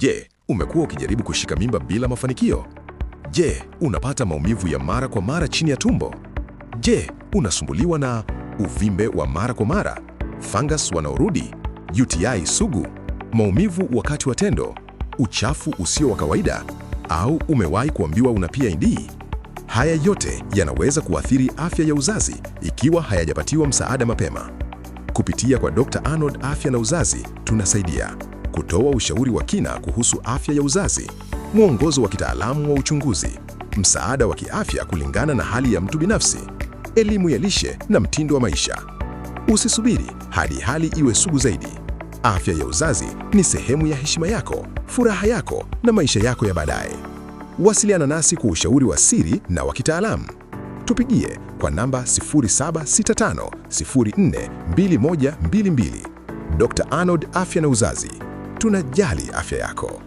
Je, umekuwa ukijaribu kushika mimba bila mafanikio? Je, unapata maumivu ya mara kwa mara chini ya tumbo? Je, unasumbuliwa na uvimbe wa mara kwa mara, fungus wanaorudi, UTI sugu, maumivu wakati wa tendo, uchafu usio wa kawaida, au umewahi kuambiwa una PID? Haya yote yanaweza kuathiri afya ya uzazi ikiwa hayajapatiwa msaada mapema. Kupitia kwa Dr. Arnold Afya na Uzazi, tunasaidia kutoa ushauri wa kina kuhusu afya ya uzazi, mwongozo wa kitaalamu wa uchunguzi, msaada wa kiafya kulingana na hali ya mtu binafsi, elimu ya lishe na mtindo wa maisha. Usisubiri hadi hali iwe sugu zaidi. Afya ya uzazi ni sehemu ya heshima yako, furaha yako na maisha yako ya baadaye. Wasiliana nasi kwa ushauri wa siri na wa kitaalamu. Tupigie kwa namba 0765042122. Dr. Arnold Afya na Uzazi. Tunajali afya yako.